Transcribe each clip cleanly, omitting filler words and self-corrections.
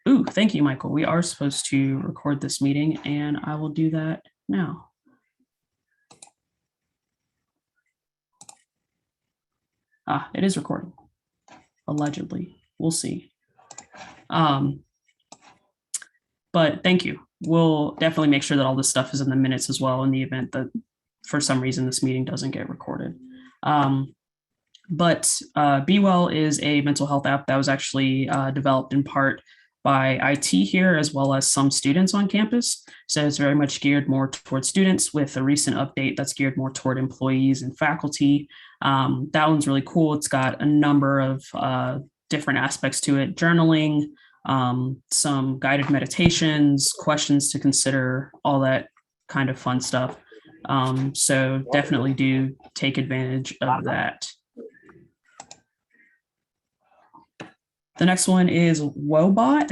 Ooh, thank you, Michael. We are supposed to record this meeting, and I will do that now. It is recording, allegedly. We'll see. But thank you. We'll definitely make sure that all this stuff is in the minutes as well in the event that for some reason this meeting doesn't get recorded. But Be Well is a mental health app that was actually developed in part by IT here, as well as some students on campus. So it's very much geared more towards students, with a recent update that's geared more toward employees and faculty. That one's really cool. It's got a number of different aspects to it: journaling, some guided meditations, questions to consider, all that kind of fun stuff. So definitely do take advantage of that. The next one is Wobot,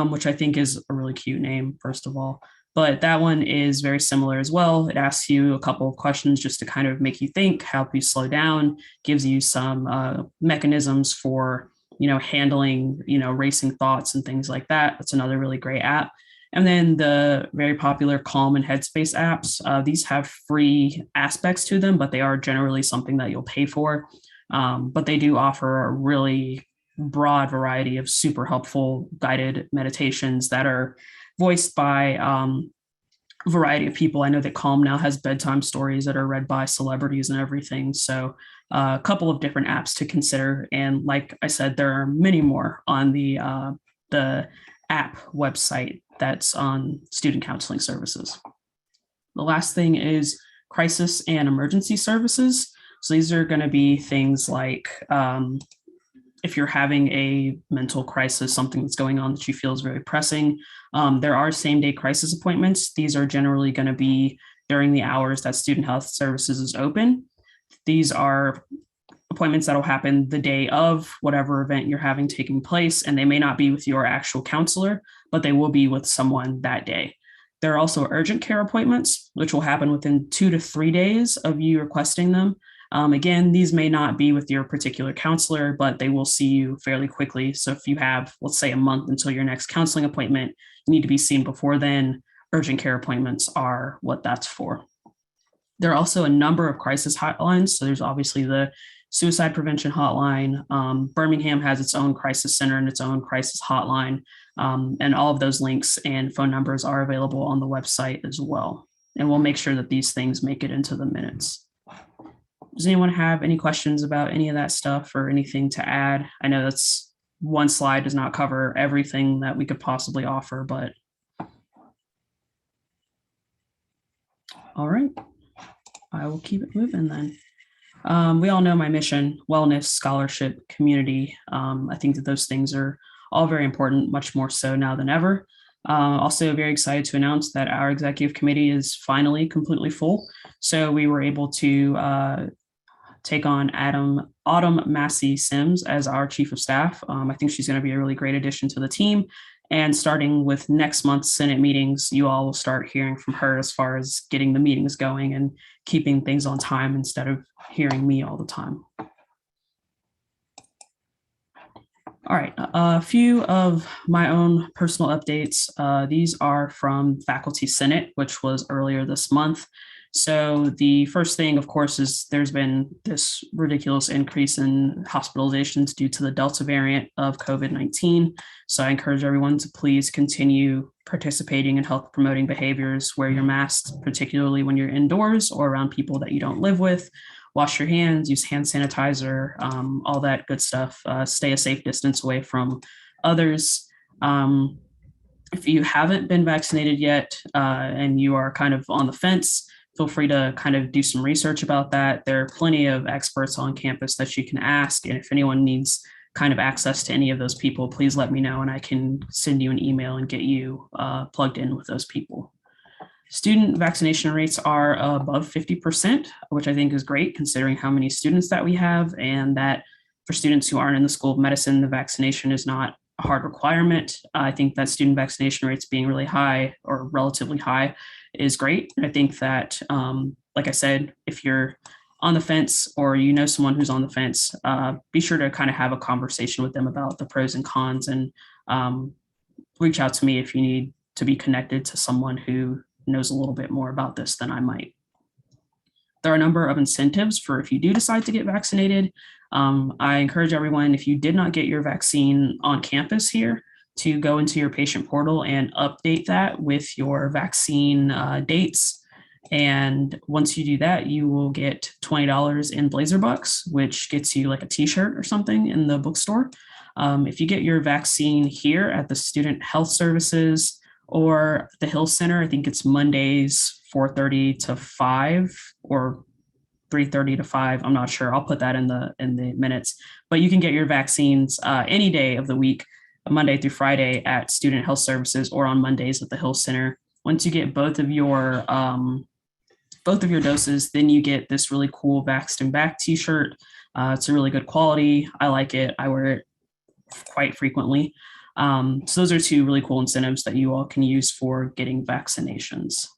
which I think is a really cute name, first of all. But that one is very similar as well. It asks you a couple of questions just to kind of make you think, help you slow down, gives you some mechanisms for, handling, racing thoughts and things like that. That's another really great app. And then the very popular Calm and Headspace apps. These have free aspects to them, but they are generally something that you'll pay for. But they do offer a really broad variety of super helpful guided meditations that are voiced by a variety of people. I know that Calm now has bedtime stories that are read by celebrities and everything. So a couple of different apps to consider. And like I said, there are many more on the app website that's on student counseling services. The last thing is crisis and emergency services. So these are going to be things like if you're having a mental crisis, something that's going on that you feel is very pressing, there are same-day crisis appointments. These are generally going to be during the hours that Student Health Services is open. These are appointments that will happen the day of whatever event you're having taking place, and they may not be with your actual counselor, but they will be with someone that day. There are also urgent care appointments, which will happen within 2 to 3 days of you requesting them. Again, these may not be with your particular counselor, but they will see you fairly quickly. So if you have, let's say, a month until your next counseling appointment, you need to be seen before then. Urgent care appointments are what that's for. There are also a number of crisis hotlines. So there's obviously the suicide prevention hotline. Birmingham has its own crisis center and its own crisis hotline. And all of those links and phone numbers are available on the website as well. And we'll make sure that these things make it into the minutes. Does anyone have any questions about any of that stuff or anything to add? I know that's one slide does not cover everything that we could possibly offer, but all right, I will keep it moving then. We all know my mission: wellness, scholarship, community. I think that those things are all very important, much more so now than ever. Also very excited to announce that our executive committee is finally completely full. So we were able to take on Autumn Massey Sims as our chief of staff. I think she's going to be a really great addition to the team. And starting with next month's Senate meetings, you all will start hearing from her as far as getting the meetings going and keeping things on time instead of hearing me all the time. All right, a few of my own personal updates. These are from Faculty Senate, which was earlier this month. So the first thing, of course, is there's been this ridiculous increase in hospitalizations due to the Delta variant of COVID-19. So I encourage everyone to please continue participating in health promoting behaviors. Wear your masks, particularly when you're indoors or around people that you don't live with. Wash your hands, use hand sanitizer, all that good stuff. Stay a safe distance away from others. If you haven't been vaccinated yet and you are kind of on the fence, feel free to kind of do some research about that. There are plenty of experts on campus that you can ask. And if anyone needs kind of access to any of those people, please let me know and I can send you an email and get you plugged in with those people. Student vaccination rates are above 50%, which I think is great considering how many students that we have, and that for students who aren't in the School of Medicine, the vaccination is not a hard requirement. I think that student vaccination rates being really high or relatively high is great. I think that, like I said, if you're on the fence or you know someone who's on the fence, be sure to kind of have a conversation with them about the pros and cons and reach out to me if you need to be connected to someone who knows a little bit more about this than I might. There are a number of incentives for if you do decide to get vaccinated. I encourage everyone, if you did not get your vaccine on campus here, to go into your patient portal and update that with your vaccine dates. And once you do that, you will get $20 in Blazer Bucks, which gets you like a t-shirt or something in the bookstore. If you get your vaccine here at the Student Health Services or the Hill Center, I think it's Mondays 4:30 to 5 or 3:30 to 5. I'm not sure. I'll put that in the minutes. But you can get your vaccines any day of the week, Monday through Friday at Student Health Services or on Mondays at the Hill Center. Once you get both of your doses, then you get this really cool Vaxxed and Back t-shirt. It's a really good quality. I like it. I wear it quite frequently. So those are two really cool incentives that you all can use for getting vaccinations.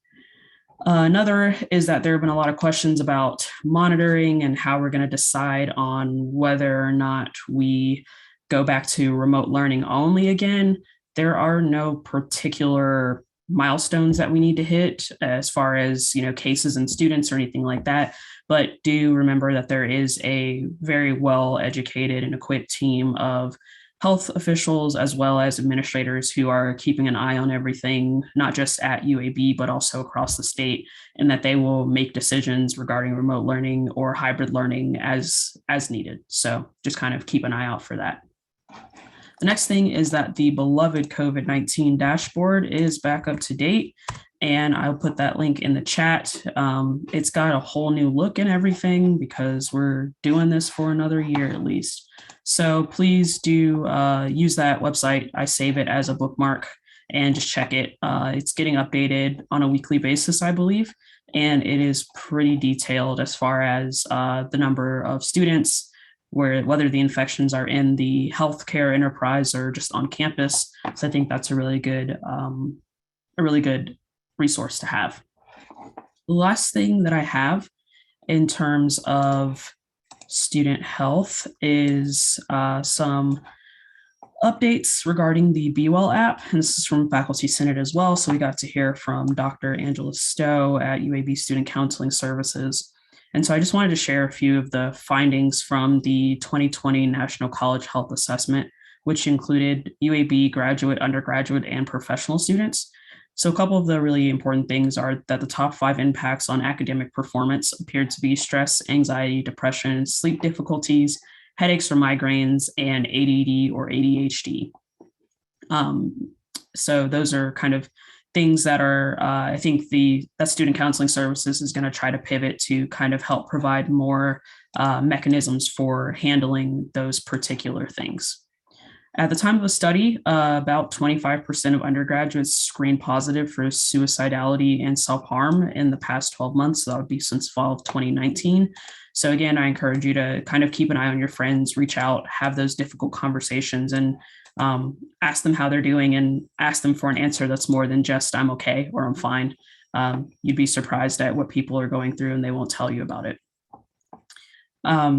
Another is that there have been a lot of questions about monitoring and how we're going to decide on whether or not we go back to remote learning only again. There are no particular milestones that we need to hit as far as, cases and students or anything like that. But do remember that there is a very well educated and equipped team of health officials as well as administrators who are keeping an eye on everything, not just at UAB, but also across the state, and that they will make decisions regarding remote learning or hybrid learning as needed. So just kind of keep an eye out for that. The next thing is that the beloved COVID-19 dashboard is back up to date, and I'll put that link in the chat. It's got a whole new look and everything because we're doing this for another year at least. So please do use that website. I save it as a bookmark and just check it. It's getting updated on a weekly basis, I believe, and it is pretty detailed as far as the number of students, whether the infections are in the healthcare enterprise or just on campus. So I think that's a really good resource to have. The last thing that I have in terms of student health is some updates regarding the Be Well app. And this is from Faculty Senate as well. So we got to hear from Dr. Angela Stowe at UAB Student Counseling Services. And so I just wanted to share a few of the findings from the 2020 National College Health Assessment, which included UAB graduate, undergraduate, and professional students. So a couple of the really important things are that the top 5 impacts on academic performance appeared to be stress, anxiety, depression, sleep difficulties, headaches or migraines, and ADD or ADHD. So those are kind of things that are, I think that Student Counseling Services is going to try to pivot to kind of help provide more mechanisms for handling those particular things. At the time of the study, about 25% of undergraduates screened positive for suicidality and self-harm in the past 12 months. So that would be since fall of 2019. So again, I encourage you to kind of keep an eye on your friends, reach out, have those difficult conversations, and ask them how they're doing and ask them for an answer that's more than just I'm okay or I'm fine. You'd be surprised at what people are going through and they won't tell you about it.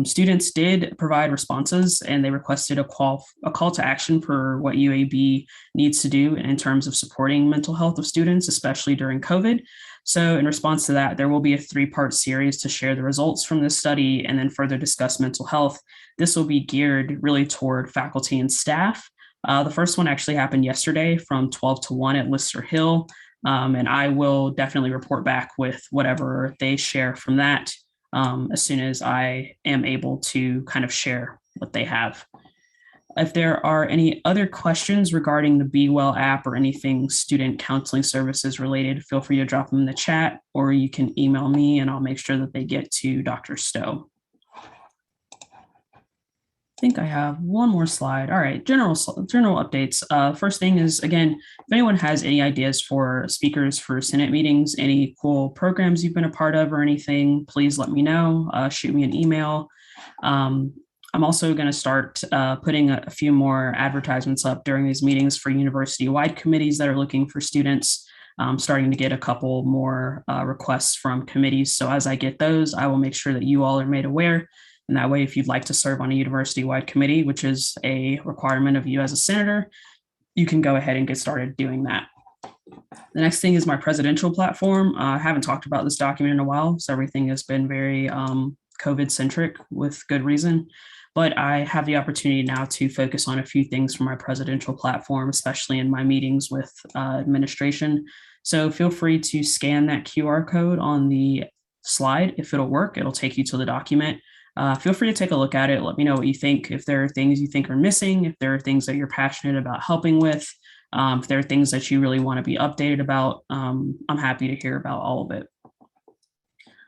Students did provide responses and they requested a call to action for what UAB needs to do in terms of supporting mental health of students, especially during COVID. So in response to that, there will be a 3-part series to share the results from this study and then further discuss mental health. This will be geared really toward faculty and staff. The first one actually happened yesterday from 12 to 1 at Lister Hill. And I will definitely report back with whatever they share from that. As soon as I am able to kind of share what they have. If there are any other questions regarding the Be Well app or anything Student Counseling Services related, feel free to drop them in the chat or you can email me and I'll make sure that they get to Dr. Stowe. I think I have one more slide. All right, general updates. First thing is, again, if anyone has any ideas for speakers for Senate meetings, any cool programs you've been a part of or anything, please let me know. Shoot me an email. I'm also going to start putting a few more advertisements up during these meetings for university-wide committees that are looking for students. I'm starting to get a couple more requests from committees. So as I get those, I will make sure that you all are made aware. And that way, if you'd like to serve on a university-wide committee, which is a requirement of you as a senator, you can go ahead and get started doing that. The next thing is my presidential platform. I haven't talked about this document in a while, so everything has been very COVID centric with good reason. But I have the opportunity now to focus on a few things from my presidential platform, especially in my meetings with administration. So feel free to scan that QR code on the slide. If it'll work, it'll take you to the document. Feel free to take a look at it. Let me know what you think. If there are things you think are missing, if there are things that you're passionate about helping with, if there are things that you really want to be updated about, I'm happy to hear about all of it.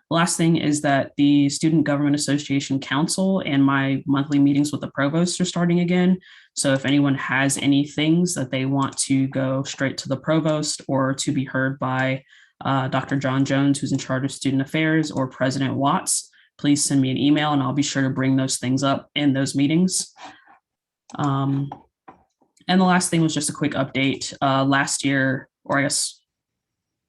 The last thing is that the Student Government Association Council and my monthly meetings with the provost are starting again. So if anyone has any things that they want to go straight to the provost or to be heard by Dr. John Jones, who's in charge of student affairs, or President Watts, please send me an email and I'll be sure to bring those things up in those meetings. And the last thing was just a quick update. Last year, or I guess,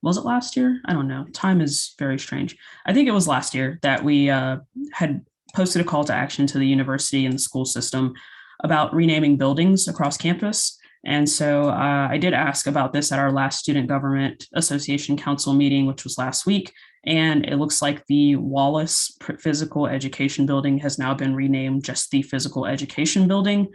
was it last year? I don't know. Time is very strange. I think it was last year that we had posted a call to action to the university and the school system about renaming buildings across campus. And so I did ask about this at our last Student Government Association Council meeting, which was last week. And it looks like the Wallace Physical Education Building has now been renamed just the Physical Education Building.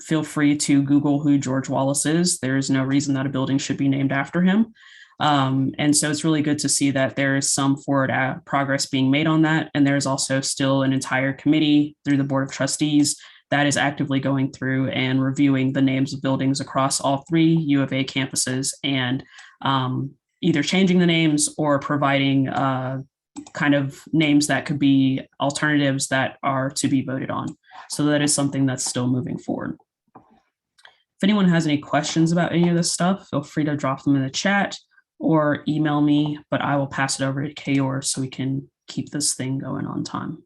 Feel free to Google who George Wallace is. There is no reason that a building should be named after him. And so it's really good to see that there is some forward progress being made on that. And there's also still an entire committee through the Board of Trustees that is actively going through and reviewing the names of buildings across all 3 U of A campuses and either changing the names or providing kind of names that could be alternatives that are to be voted on. So that is something that's still moving forward. If anyone has any questions about any of this stuff, feel free to drop them in the chat or email me, but I will pass it over to Kayor so we can keep this thing going on time.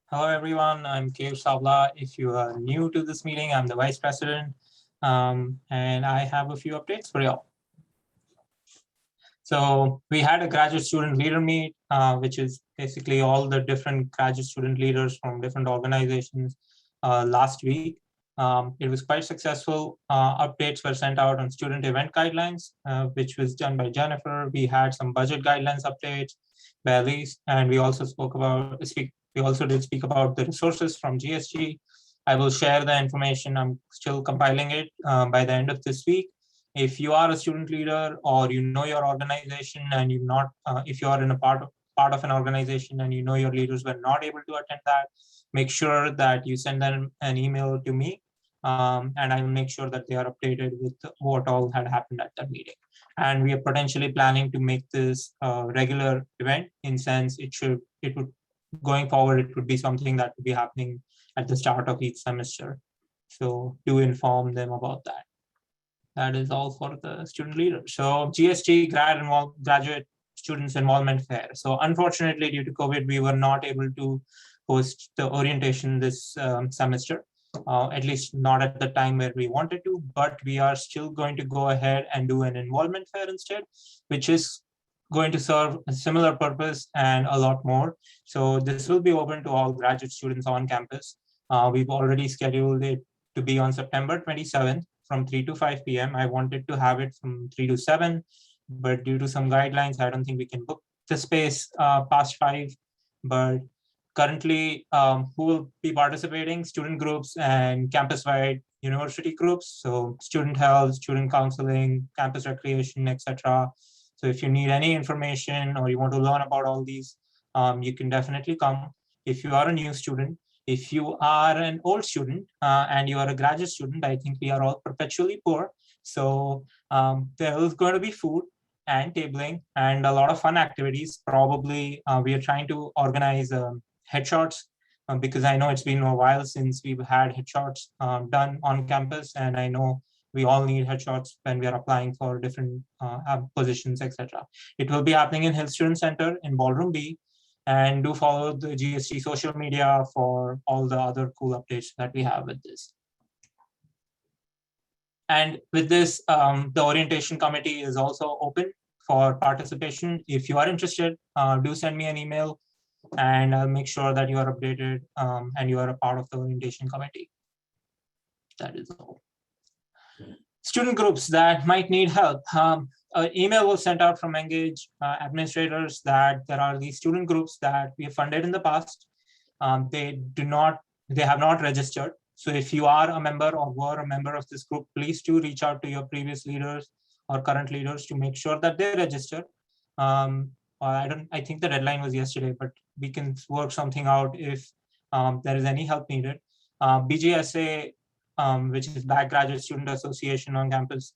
Hello, everyone. I'm Kayor Savla. If you are new to this meeting, I'm the Vice President, and I have a few updates for y'all. So we had a graduate student leader meet, which is basically all the different graduate student leaders from different organizations last week. It was quite successful. Updates were sent out on student event guidelines, which was done by Jennifer. We had some budget guidelines updates by Elise, and we also did speak about the resources from GSG. I will share the information. I'm still compiling it by the end of this week. If you are a student leader or you know your organization and you're not, if you are in a part of an organization and you know your leaders were not able to attend that, make sure that you send them an email to me, and I will make sure that they are updated with what all had happened at that meeting. And we are potentially planning to make this a regular event in sense going forward, it would be something that would be happening at the start of each semester. So do inform them about that. That is all for the student leaders. So GSG, graduate students involvement fair. So unfortunately, due to COVID, we were not able to host the orientation this semester, at least not at the time where we wanted to, but we are still going to go ahead and do an involvement fair instead, which is going to serve a similar purpose and a lot more. So this will be open to all graduate students on campus. We've already scheduled it to be on September 27th from 3 to 5 p.m. I wanted to have it from 3 to 7, but due to some guidelines, I don't think we can book the space past 5. But currently, who will be participating? Student groups and campus-wide university groups. So student health, student counseling, campus recreation, etc. So if you need any information or you want to learn about all these, you can definitely come. If you are a new student, if you are an old student and you are a graduate student, I think we are all perpetually poor. So there is going to be food and tabling and a lot of fun activities. Probably we are trying to organize headshots because I know it's been a while since we've had headshots done on campus. And I know we all need headshots when we are applying for different positions, etc. It will be happening in Hill Student Center in Ballroom B. And do follow the GSG social media for all the other cool updates that we have with this. And with this, the orientation committee is also open for participation. If you are interested, do send me an email and I'll make sure that you are updated and you are a part of the orientation committee. that is all. Student groups that might need help. An email was sent out from Engage administrators that there are these student groups that we have funded in the past. They have not registered. So if you are a member or were a member of this group, please do reach out to your previous leaders or current leaders to make sure that they register. I think the deadline was yesterday, but we can work something out if there is any help needed. BGSA, which is Black Graduate Student Association on campus,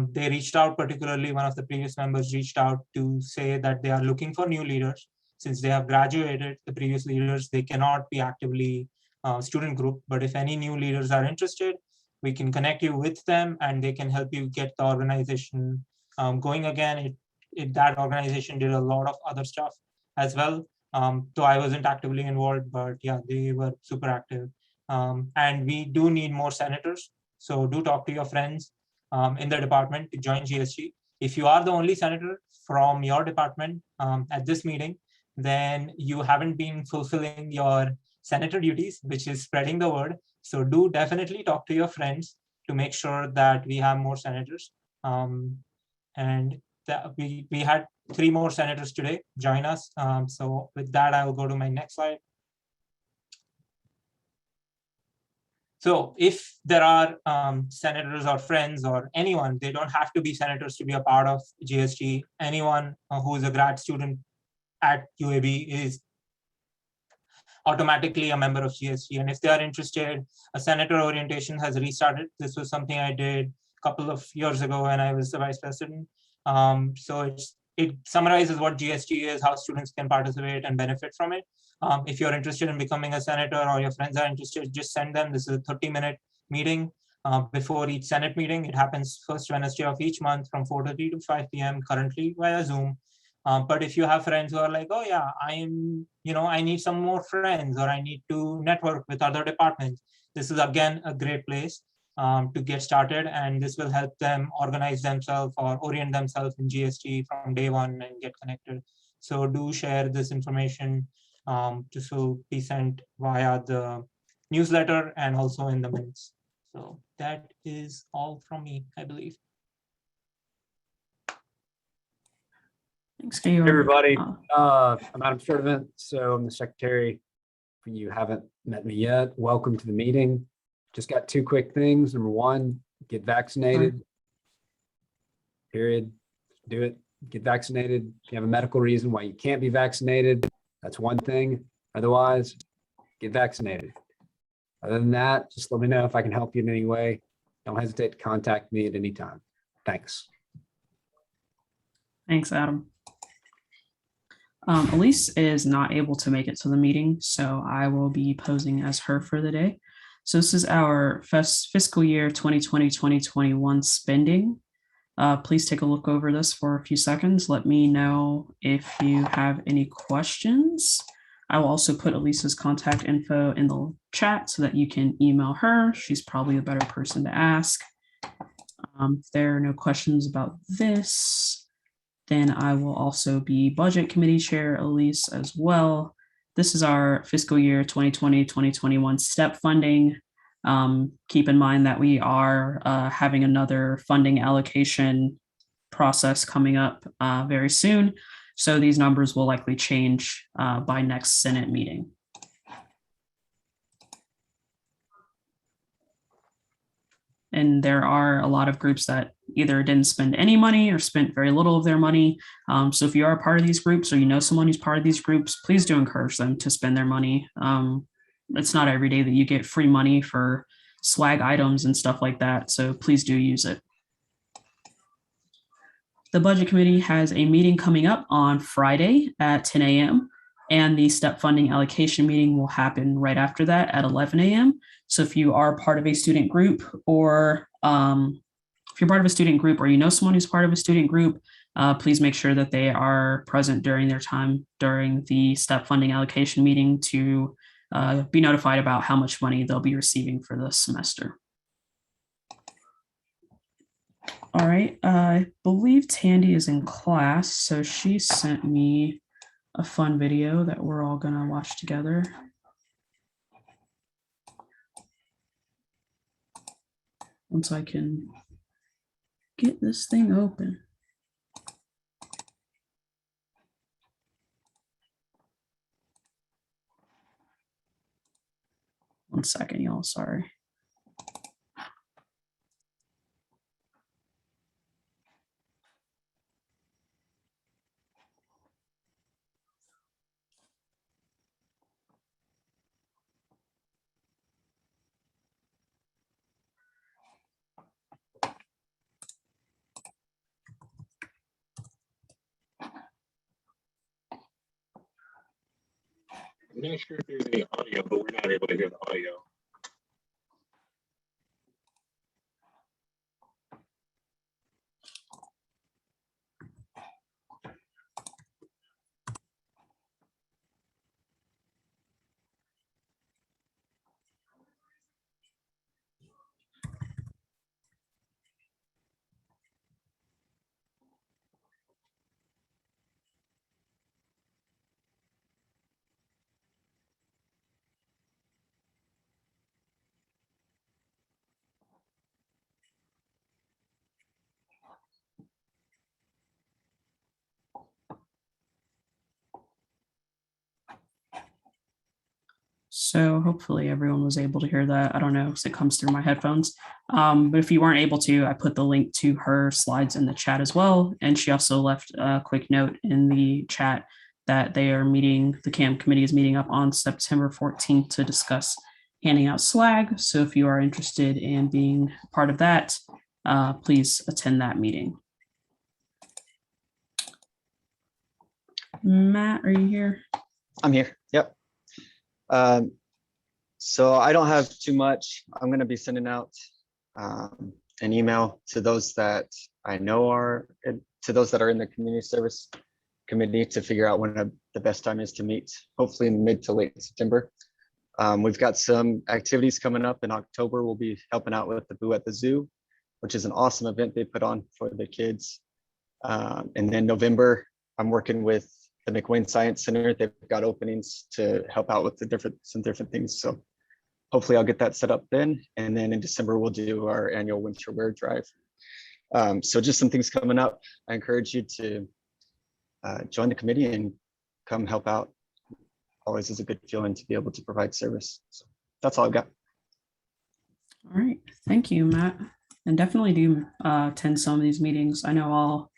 they reached out, particularly one of the previous members reached out to say that they are looking for new leaders. Since they have graduated, the previous leaders, they cannot be actively student group, but if any new leaders are interested, we can connect you with them and they can help you get the organization going again. That organization did a lot of other stuff as well. Though I wasn't actively involved, but yeah, they were super active. And we do need more senators. So do talk to your friends in the department to join GSG. If you are the only senator from your department at this meeting, then you haven't been fulfilling your senator duties, which is spreading the word. So do definitely talk to your friends to make sure that we have more senators. And we had 3 more senators today join us. So with that, I will go to my next slide. So if there are senators or friends or anyone, they don't have to be senators to be a part of GSG. Anyone who is a grad student at UAB is automatically a member of GSG. And if they are interested, a senator orientation has restarted. This was something I did a couple of years ago when I was the vice president. So it summarizes what GSG is, how students can participate and benefit from it. If you're interested in becoming a senator or your friends are interested, just send them. This is a 30-minute meeting before each Senate meeting. It happens first Wednesday of each month from 4:30 to 5 p.m. currently via Zoom. But if you have friends who are like, oh yeah, I need some more friends or I need to network with other departments, this is again a great place to get started, and this will help them organize themselves or orient themselves in GSG from day one and get connected. So do share this information. This will be sent via the newsletter and also in the minutes. So that is all from me, I believe. Thanks, Hey Georg. everybody, I'm Adam Sturdivant, so I'm the secretary. If you haven't met me yet, welcome to the meeting. Just got 2 quick things. Number 1, get vaccinated. Period. Do it. Get vaccinated. If you have a medical reason why you can't be vaccinated, that's one thing. Otherwise, get vaccinated. Other than that, just let me know if I can help you in any way. Don't hesitate to contact me at any time. Thanks. Thanks, Adam. Elise is not able to make it to the meeting, so I will be posing as her for the day. So this is our fiscal year 2020-2021 spending. Please take a look over this for a few seconds. Let me know if you have any questions. I will also put Elisa's contact info in the chat so that you can email her. She's probably a better person to ask. If there are no questions about this, then I will also be Budget Committee Chair, Elise, as well. This is our fiscal year 2020-2021 STEP funding. Keep in mind that we are having another funding allocation process coming up very soon. So these numbers will likely change by next Senate meeting. And there are a lot of groups that either didn't spend any money or spent very little of their money. So if you are a part of these groups or you know someone who's part of these groups, please do encourage them to spend their money. It's not every day that you get free money for swag items and stuff like that. So please do use it. The Budget Committee has a meeting coming up on Friday at 10 a.m. and the STEP funding allocation meeting will happen right after that at 11 a.m. So if you are part of a student group or if you're part of a student group or you know someone who's part of a student group, please make sure that they are present during their time during the STEP funding allocation meeting to be notified about how much money they'll be receiving for the semester. All right, I believe Tandy is in class, so she sent me a fun video that we're all gonna watch together. once I can get this thing open. One second, y'all, sorry. I'm not sure if there's any audio, but we're not able to hear the audio. So hopefully everyone was able to hear that. I don't know because it comes through my headphones. But if you weren't able to, I put the link to her slides in the chat as well. And she also left a quick note in the chat that they are meeting, the CAM committee is meeting up on September 14th to discuss handing out swag. So if you are interested in being part of that, please attend that meeting. Matt, are you here? I'm here. Yep. So I don't have too much. I'm going to be sending out an email to those that I know are to those that are in the community service committee to figure out when the best time is to meet, hopefully in mid to late September. We've got some activities coming up in October. We'll be helping out with the Boo at the Zoo, which is an awesome event they put on for the kids. And then November, I'm working with the McWayne Science Center. They've got openings to help out with some different things. So hopefully I'll get that set up then. And then in December, we'll do our annual winter wear drive. So just some things coming up. I encourage you to join the committee and come help out. Always is a good feeling to be able to provide service. So that's all I've got. All right, thank you, Matt. And definitely do attend some of these meetings. I know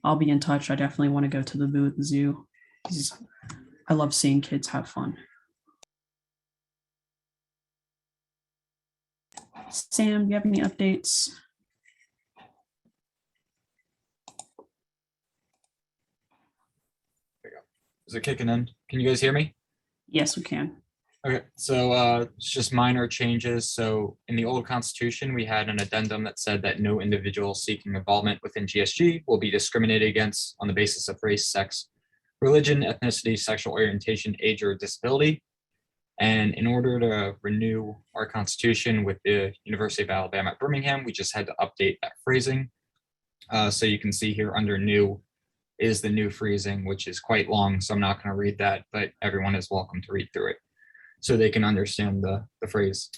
I'll be in touch. I definitely want to go to the Boo at the Zoo. I love seeing kids have fun. Sam, do you have any updates? Is it kicking in? Can you guys hear me? Yes, we can. Okay, so it's just minor changes. So in the old constitution, we had an addendum that said that no individual seeking involvement within GSG will be discriminated against on the basis of race, sex, religion, ethnicity, sexual orientation, age, or disability. And in order to renew our constitution with the University of Alabama at Birmingham, we just had to update that phrasing. So you can see here under new is the new phrasing, which is quite long. So I'm not going to read that, but everyone is welcome to read through it so they can understand the phrase.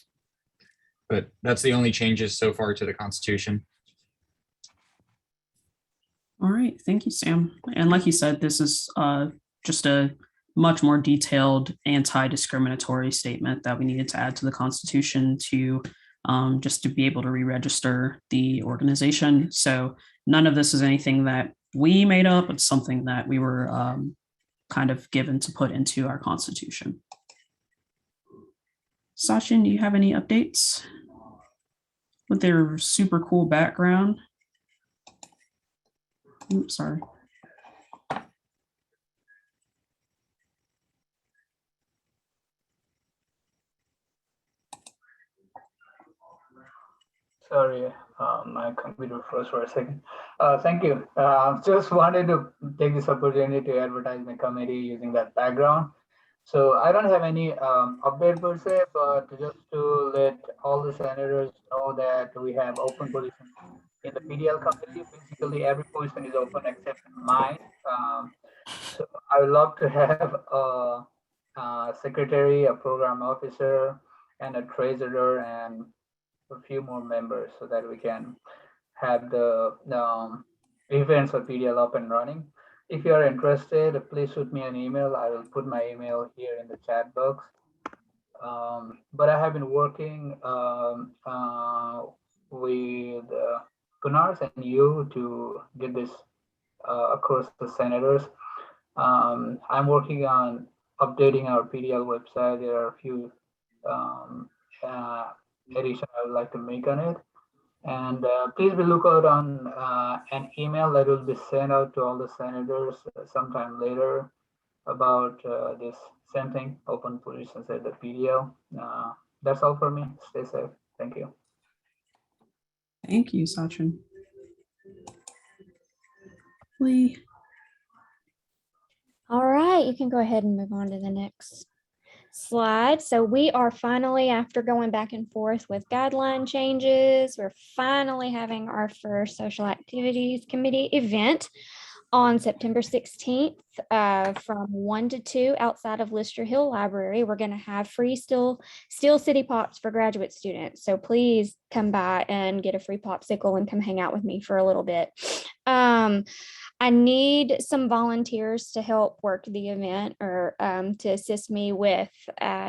But that's the only changes so far to the Constitution. All right, thank you, Sam. And like you said, this is just a much more detailed anti-discriminatory statement that we needed to add to the Constitution to just to be able to re-register the organization. So none of this is anything that we made up. It's something that we were kind of given to put into our Constitution. Sachin, do you have any updates with their super cool background? Oops, sorry. Sorry, my computer froze for a second. Thank you. Just wanted to take this opportunity to advertise my committee using that background. So I don't have any update per se, but just to let all the senators know that we have open positions in the PDL committee. Basically, every position is open except mine. So I would love to have a secretary, a program officer, and a treasurer, and a few more members so that we can have the events or PDL up and running. If you are interested, please shoot me an email. I will put my email here in the chat box. But I have been working with Gunars and you to get this across the senators. I'm working on updating our PDL website. There are a few additions I would like to make on it. And please be lookout on an email that will be sent out to all the senators sometime later about this same thing, open positions at the PDL. That's all for me. Stay safe. Thank you. Thank you, Sachin. Lee. All right, you can go ahead and move on to the next slide. So we are finally, after going back and forth with guideline changes, we're finally having our first social activities committee event on September 16th from 1 to 2 outside of Lister Hill Library. We're going to have free steel city pops for graduate students. So please come by and get a free popsicle and come hang out with me for a little bit. I need some volunteers to help work the event or to assist me with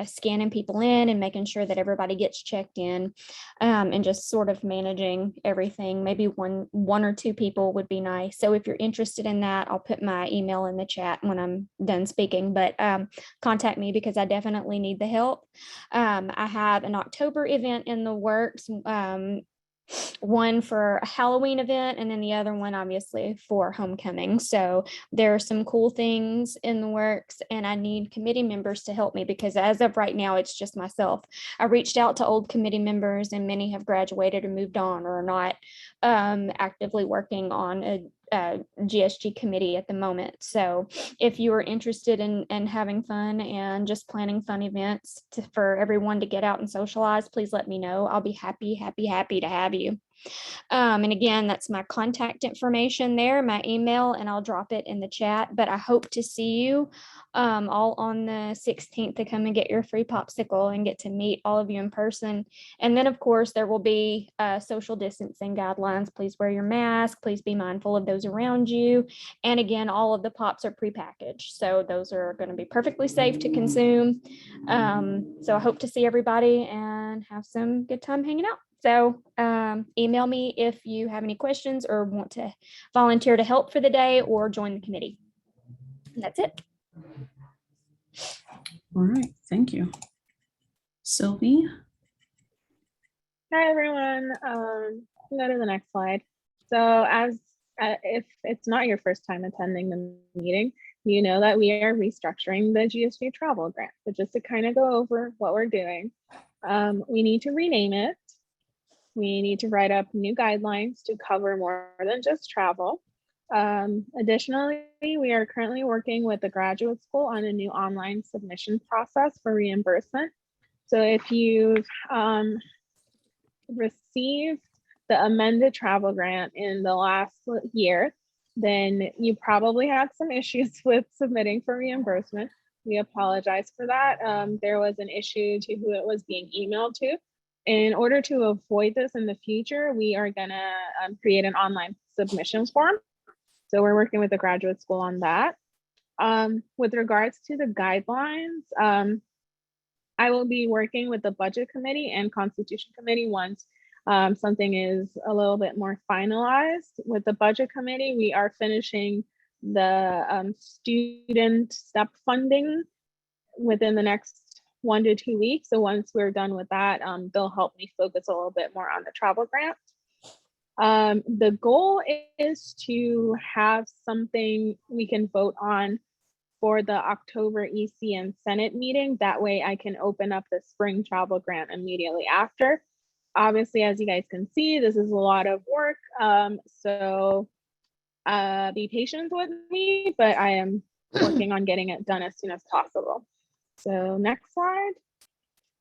scanning people in and making sure that everybody gets checked in and just sort of managing everything. Maybe one or two people would be nice. So if you're interested in that, I'll put my email in the chat when I'm done speaking, but contact me because I definitely need the help. I have an October event in the works. One for a Halloween event and then the other one obviously for homecoming. So there are some cool things in the works and I need committee members to help me because as of right now, it's just myself. I reached out to old committee members and many have graduated or moved on or are not actively working on a GSG committee at the moment. So if you are interested in having fun and just planning fun events for everyone to get out and socialize, please let me know. I'll be happy to have you. And again, that's my contact information there, my email, and I'll drop it in the chat. But I hope to see you all on the 16th to come and get your free popsicle and get to meet all of you in person. And then, of course, there will be social distancing guidelines. Please wear your mask. Please be mindful of those around you. And again, all of the pops are prepackaged. So those are going to be perfectly safe to consume. So I hope to see everybody and have some good time hanging out. So email me if you have any questions or want to volunteer to help for the day or join the committee. And that's it. All right, thank you. Sylvie. Hi, everyone. Go to the next slide. So as if it's not your first time attending the meeting, you know that we are restructuring the GSG travel grant. But just to kind of go over what we're doing, we need to rename it. We need to write up new guidelines to cover more than just travel. Additionally, we are currently working with the graduate school on a new online submission process for reimbursement. So if you've received the amended travel grant in the last year, then you probably had some issues with submitting for reimbursement. We apologize for that. There was an issue to who it was being emailed to. In order to avoid this in the future, we are gonna create an online submissions form. So we're working with the graduate school on that. With regards to the guidelines, I will be working with the budget committee and constitution committee once something is a little bit more finalized. With the budget committee, we are finishing the student step funding within the next 1 to 2 weeks. So once we're done with that, they'll help me focus a little bit more on the travel grant. The goal is to have something we can vote on for the October EC and Senate meeting. That way I can open up the spring travel grant immediately after. Obviously, as you guys can see, this is a lot of work. So be patient with me, but I am working on getting it done as soon as possible. So next slide.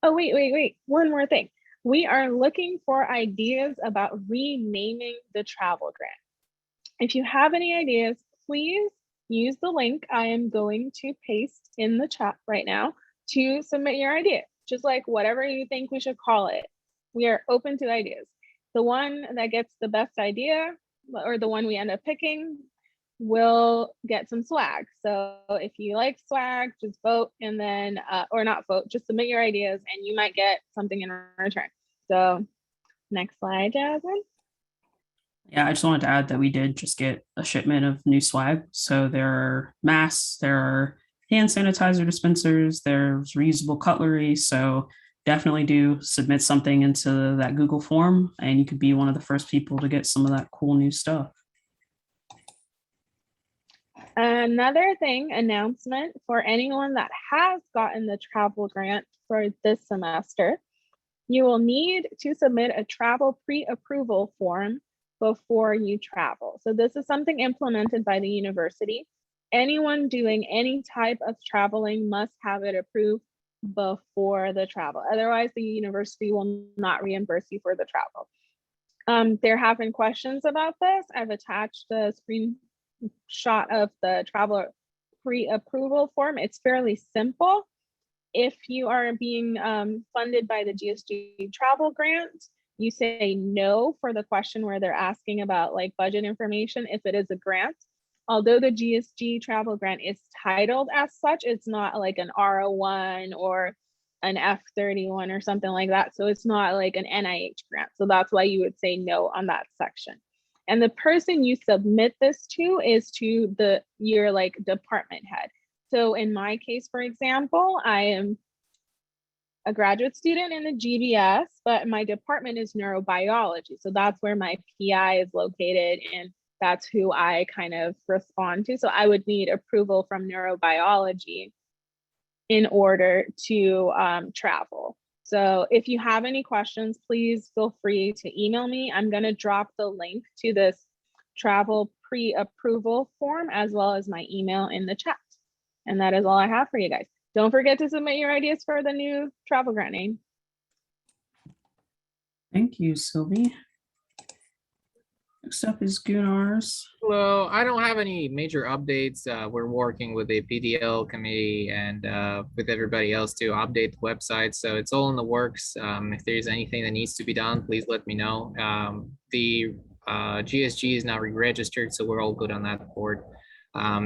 Oh, wait. One more thing. We are looking for ideas about renaming the travel grant. If you have any ideas, please use the link I am going to paste in the chat right now to submit your idea. Just like whatever you think we should call it. We are open to ideas. The one that gets the best idea, or the one we end up picking, will get some swag. So if you like swag, just vote, and then, or not vote, just submit your ideas and you might get something in return. So next slide, Jasmine. Yeah, I just wanted to add that we did just get a shipment of new swag. So there are masks, there are hand sanitizer dispensers, there's reusable cutlery. So definitely do submit something into that Google form, and you could be one of the first people to get some of that cool new stuff. Another thing, announcement for anyone that has gotten the travel grant for this semester, you will need to submit a travel pre-approval form before you travel. So this is something implemented by the university. Anyone doing any type of traveling must have it approved before the travel. Otherwise, the university will not reimburse you for the travel. There have been questions about this. I've attached a screenshot of the travel pre-approval form. It's fairly simple. If you are being funded by the GSG travel grant, you say no for the question where they're asking about like budget information if it is a grant. Although the GSG travel grant is titled as such, it's not like an R01 or an F31 or something like that. So it's not like an NIH grant. So that's why you would say no on that section. And the person you submit this to is to your like department head. So in my case, for example, I am a graduate student in the GBS, but my department is neurobiology. So that's where my PI is located, and that's who I kind of respond to. So I would need approval from neurobiology in order to travel. So if you have any questions, please feel free to email me. I'm going to drop the link to this travel pre-approval form as well as my email in the chat. And that is all I have for you guys. Don't forget to submit your ideas for the new travel grant name. Thank you, Sylvie. Next up is Gunnar's. Hello, I don't have any major updates. We're working with the PDL committee and with everybody else to update the website. So it's all in the works. If there's anything that needs to be done, please let me know. The GSG is now re-registered, so we're all good on that board.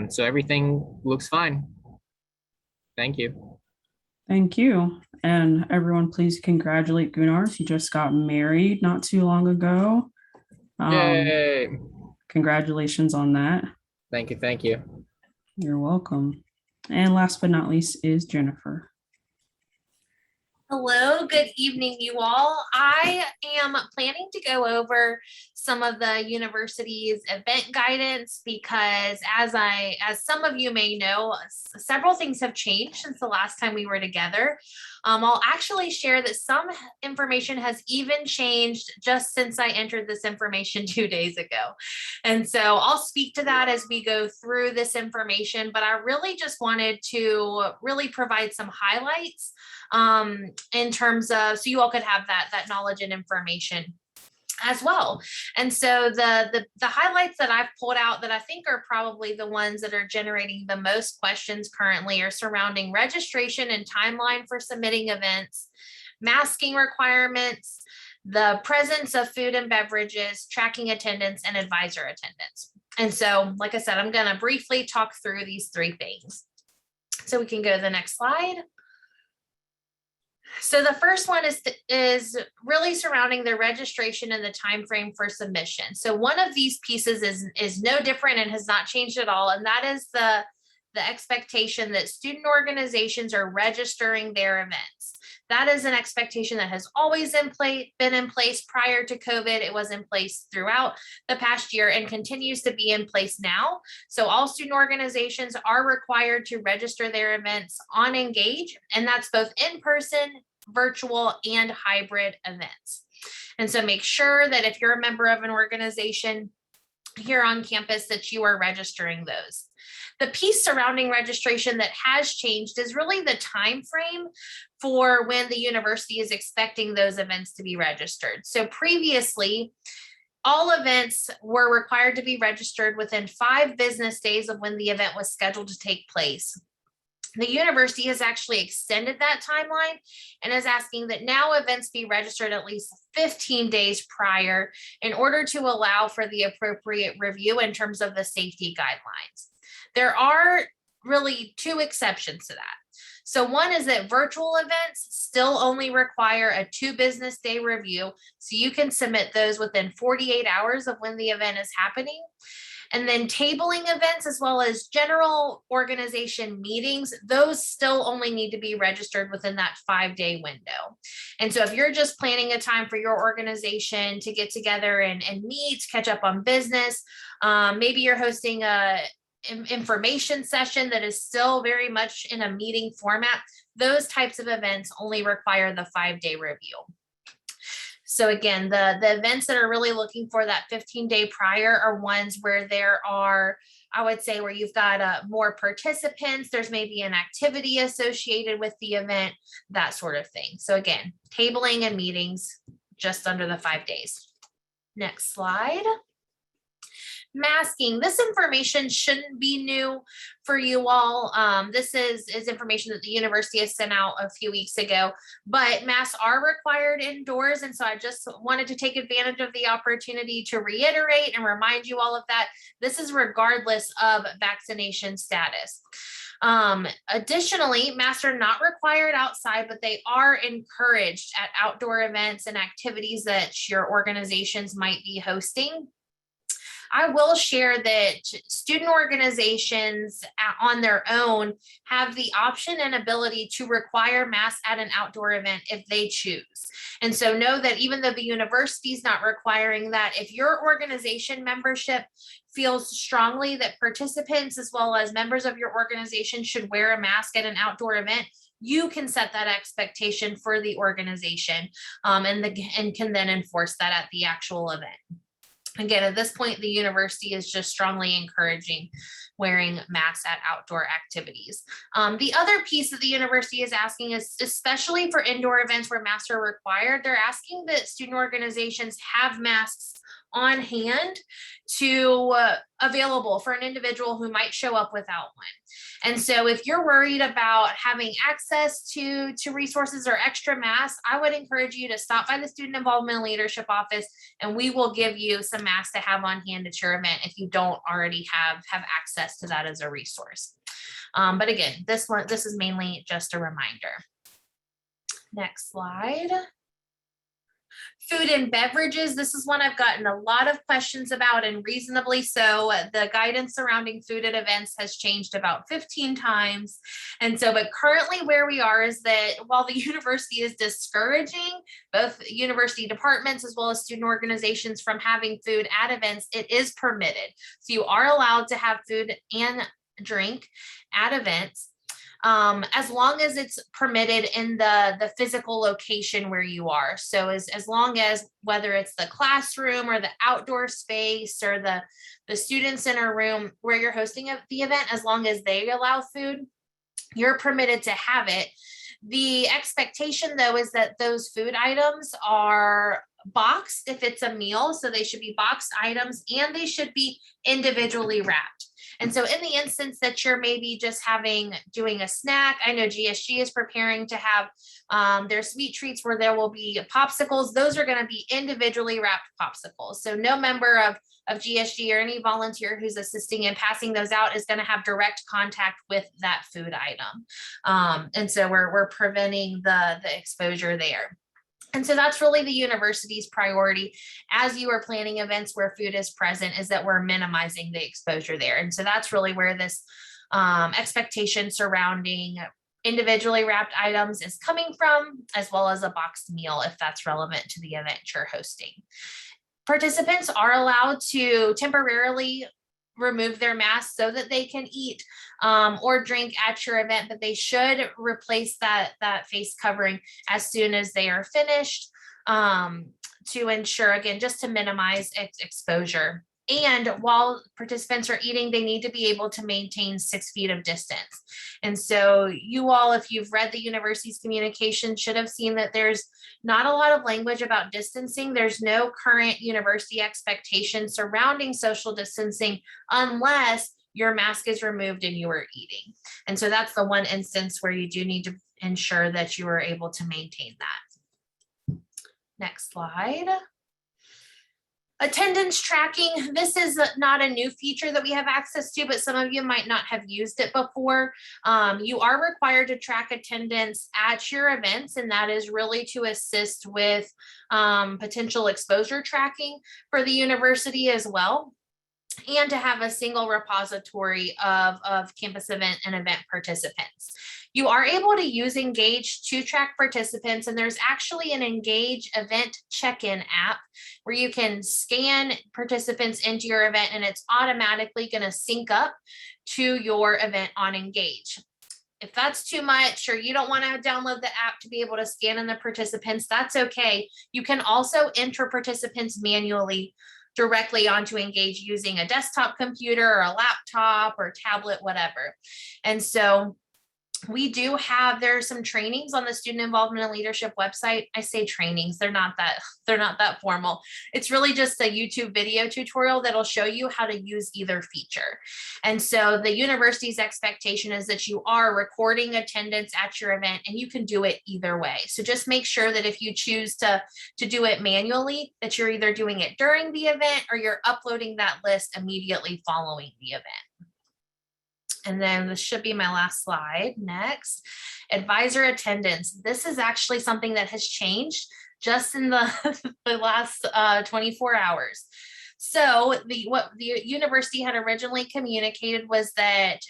So everything looks fine. Thank you. Thank you. And everyone, please congratulate Gunnar. He just got married not too long ago. Yay. Congratulations on that. Thank you. Thank you. You're welcome. And last but not least is Jennifer. Hello, good evening, you all. I am planning to go over some of the university's event guidance because as some of you may know, several things have changed since the last time we were together. I'll actually share that some information has even changed just since I entered this information 2 days ago. And so I'll speak to that as we go through this information, but I really just wanted to really provide some highlights in terms of, so you all could have that knowledge and information as well. And so the highlights that I've pulled out that I think are probably the ones that are generating the most questions currently are surrounding registration and timeline for submitting events, masking requirements, the presence of food and beverages, tracking attendance, and advisor attendance. And so, like I said, I'm going to briefly talk through these three things. So we can go to the next slide. So the first one is really surrounding the registration and the time frame for submission. So one of these pieces is no different and has not changed at all, and that is the expectation that student organizations are registering their events. That is an expectation that has always been in place prior to COVID. It was in place throughout the past year and continues to be in place now. So all student organizations are required to register their events on Engage, and that's both in person, virtual, and hybrid events. And so make sure that if you're a member of an organization here on campus that you are registering those. The piece surrounding registration that has changed is really the time frame for when the university is expecting those events to be registered. So previously, all events were required to be registered within 5 business days of when the event was scheduled to take place. The university has actually extended that timeline and is asking that now events be registered at least 15 days prior in order to allow for the appropriate review in terms of the safety guidelines. There are really two exceptions to that. So one is that virtual events still only require a 2 business day review. So you can submit those within 48 hours of when the event is happening. And then tabling events as well as general organization meetings, those still only need to be registered within that 5-day window. And so if you're just planning a time for your organization to get together and meet, catch up on business, maybe you're hosting a information session that is still very much in a meeting format, those types of events only require the 5-day review. So again, the events that are really looking for that 15-day prior are ones where there are, I would say, where you've got more participants, there's maybe an activity associated with the event, that sort of thing. So again, tabling and meetings just under the 5 days. Next slide. Masking. This information shouldn't be new for you all. This is information that the university has sent out a few weeks ago, but masks are required indoors. And so I just wanted to take advantage of the opportunity to reiterate and remind you all of that. This is regardless of vaccination status. Additionally, masks are not required outside, but they are encouraged at outdoor events and activities that your organizations might be hosting. I will share that student organizations on their own have the option and ability to require masks at an outdoor event if they choose. And so know that even though the university is not requiring that, if your organization membership feels strongly that participants as well as members of your organization should wear a mask at an outdoor event, you can set that expectation for the organization and can then enforce that at the actual event. Again, at this point, the university is just strongly encouraging wearing masks at outdoor activities. The other piece that the university is asking is, especially for indoor events where masks are required, they're asking that student organizations have masks on hand to available for an individual who might show up without one. And so if you're worried about having access to resources or extra masks, I would encourage you to stop by the Student Involvement and Leadership Office, and we will give you some masks to have on hand at your event if you don't already have access to that as a resource. But again, this is mainly just a reminder. Next slide. Food and beverages. This is one I've gotten a lot of questions about, and reasonably so. The guidance surrounding food at events has changed about 15 times. And so, but currently where we are is that while the university is discouraging both university departments as well as student organizations from having food at events, it is permitted. So you are allowed to have food and drink at events, as long as it's permitted in the physical location where you are. So as long as, whether it's the classroom or the outdoor space or the student center room where you're hosting the event, as long as they allow food, you're permitted to have it. The expectation, though, is that those food items are boxed if it's a meal. So they should be boxed items and they should be individually wrapped. And so in the instance that you're maybe just doing a snack, I know GSG is preparing to have their sweet treats where there will be popsicles. Those are going to be individually wrapped popsicles. So no member of GSG or any volunteer who's assisting in passing those out is going to have direct contact with that food item. And so we're preventing the exposure there. And so that's really the university's priority as you are planning events where food is present, is that we're minimizing the exposure there. And so that's really where this expectation surrounding individually wrapped items is coming from, as well as a boxed meal if that's relevant to the event you're hosting. Participants are allowed to temporarily remove their masks so that they can eat or drink at your event, but they should replace that face covering as soon as they are finished to ensure, again, just to minimize exposure. And while participants are eating, they need to be able to maintain 6 feet of distance. And so you all, if you've read the university's communication, should have seen that there's not a lot of language about distancing. There's no current university expectation surrounding social distancing unless your mask is removed and you are eating. And so that's the one instance where you do need to ensure that you are able to maintain that. Next slide. Attendance tracking. This is not a new feature that we have access to, but some of you might not have used it before. You are required to track attendance at your events, and that is really to assist with potential exposure tracking for the university as well, and to have a single repository of campus event and event participants. You are able to use Engage to track participants, and there's actually an Engage event check-in app where you can scan participants into your event, and it's automatically going to sync up to your event on Engage. If that's too much, or you don't want to download the app to be able to scan in the participants, that's okay. You can also enter participants manually directly onto Engage using a desktop computer or a laptop or tablet, whatever. And so we do have, there are some trainings on the Student Involvement and Leadership website. I say trainings, they're not that formal. It's really just a YouTube video tutorial that'll show you how to use either feature. And so the university's expectation is that you are recording attendance at your event, and you can do it either way. So just make sure that if you choose to do it manually, that you're either doing it during the event or you're uploading that list immediately following the event. And then this should be my last slide. Next, advisor attendance. This is actually something that has changed just in the last 24 hours. So what the university had originally communicated was that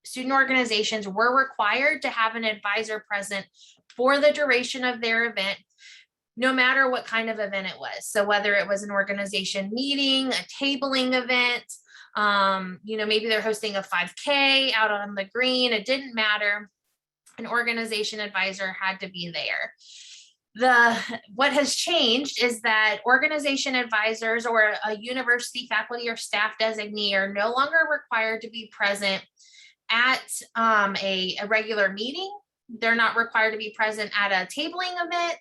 student organizations were required to have an advisor present for the duration of their event, no matter what kind of event it was. So whether it was an organization meeting, a tabling event, maybe they're hosting a 5K out on the green, it didn't matter. An organization advisor had to be there. What has changed is that organization advisors or a university faculty or staff designee are no longer required to be present at a regular meeting. They're not required to be present at a tabling event.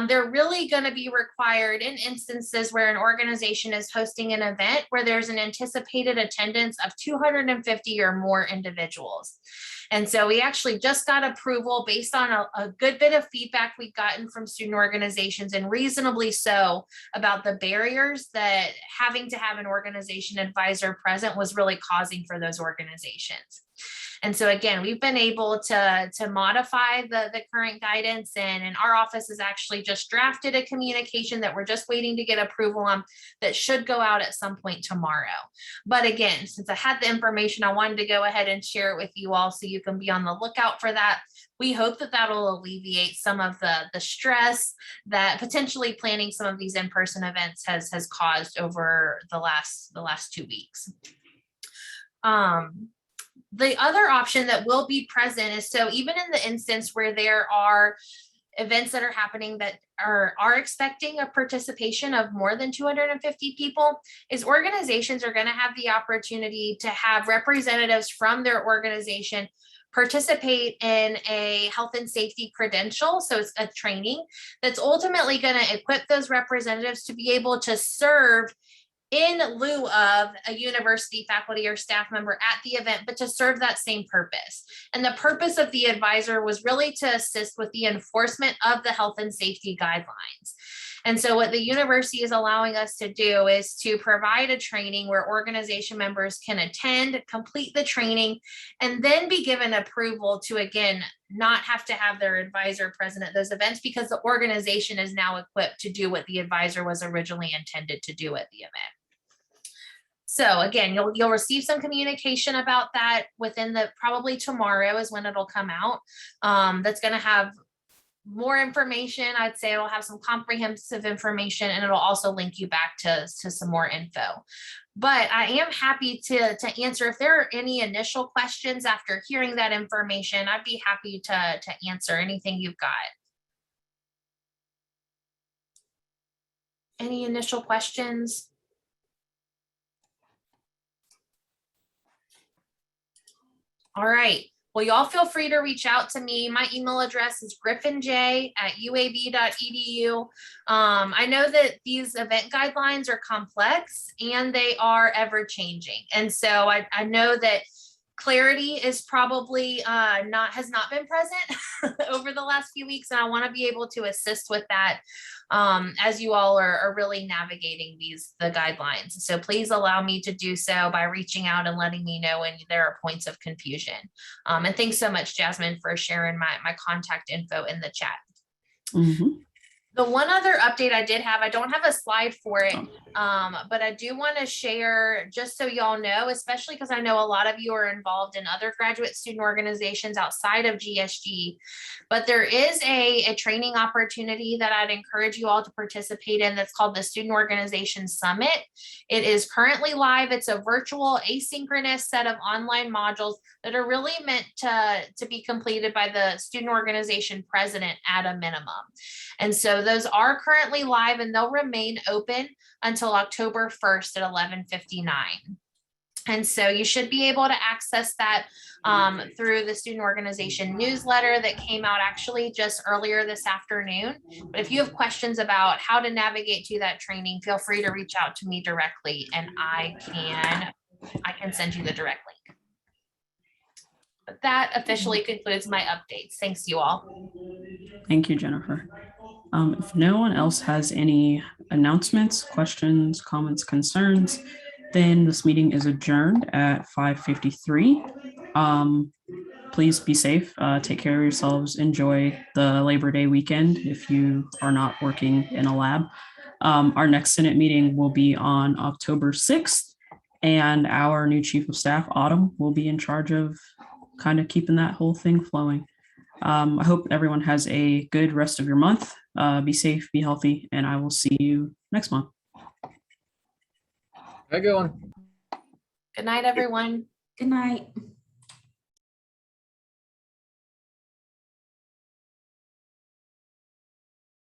They're really going to be required in instances where an organization is hosting an event where there's an anticipated attendance of 250 or more individuals. And so we actually just got approval based on a good bit of feedback we've gotten from student organizations, and reasonably so, about the barriers that having to have an organization advisor present was really causing for those organizations. And so again, we've been able to modify the current guidance, and our office has actually just drafted a communication that we're just waiting to get approval on that should go out at some point tomorrow. But again, since I had the information, I wanted to go ahead and share it with you all so you can be on the lookout for that. We hope that that'll alleviate some of the stress that potentially planning some of these in-person events has caused over the last 2 weeks. The other option that will be present is, so even in the instance where there are events that are happening that are expecting a participation of more than 250 people, is organizations are going to have the opportunity to have representatives from their organization participate in a health and safety credential. So it's a training that's ultimately going to equip those representatives to be able to serve in lieu of a university faculty or staff member at the event, but to serve that same purpose. And the purpose of the advisor was really to assist with the enforcement of the health and safety guidelines. And so what the university is allowing us to do is to provide a training where organization members can attend, complete the training, and then be given approval to, again, not have to have their advisor present at those events, because the organization is now equipped to do what the advisor was originally intended to do at the event. So again, you'll receive some communication about that within probably tomorrow is when it'll come out. That's going to have more information. I'd say it'll have some comprehensive information, and it'll also link you back to some more info. But I am happy to answer if there are any initial questions after hearing that information. I'd be happy to answer anything you've got. Any initial questions? All right, Well, y'all feel free to reach out to me. My email address is griffinj@uab.edu. I know that these event guidelines are complex and they are ever changing. And so I know that clarity is probably has not been present over the last few weeks. And I want to be able to assist with that as you all are really navigating the guidelines. So please allow me to do so by reaching out and letting me know when there are points of confusion. And thanks so much, Jasmine, for sharing my contact info in the chat. Mhm. The one other update I did have, I don't have a slide for it, but I do want to share, just so y'all know, especially because I know a lot of you are involved in other graduate student organizations outside of GSG, but there is a training opportunity that I'd encourage you all to participate in that's called the Student Organization Summit. It is currently live. It's a virtual asynchronous set of online modules that are really meant to be completed by the student organization president at a minimum. And so those are currently live and they'll remain open until October 1st at 11:59. And so you should be able to access that through the student organization newsletter that came out actually just earlier this afternoon. But if you have questions about how to navigate to that training, feel free to reach out to me directly and I can send you the direct link. But that officially concludes my updates. Thanks you all. Thank you, Jennifer. If no one else has any announcements, questions, comments, concerns, then this meeting is adjourned at 5:53. Please be safe, take care of yourselves, enjoy the Labor Day weekend if you are not working in a lab. Our next Senate meeting will be on October 6th, and our new Chief of Staff, Autumn, will be in charge of kind of keeping that whole thing flowing. I hope everyone has a good rest of your month. Be safe, be healthy, and I will see you next month. Have a good one. Good night, everyone. Good night.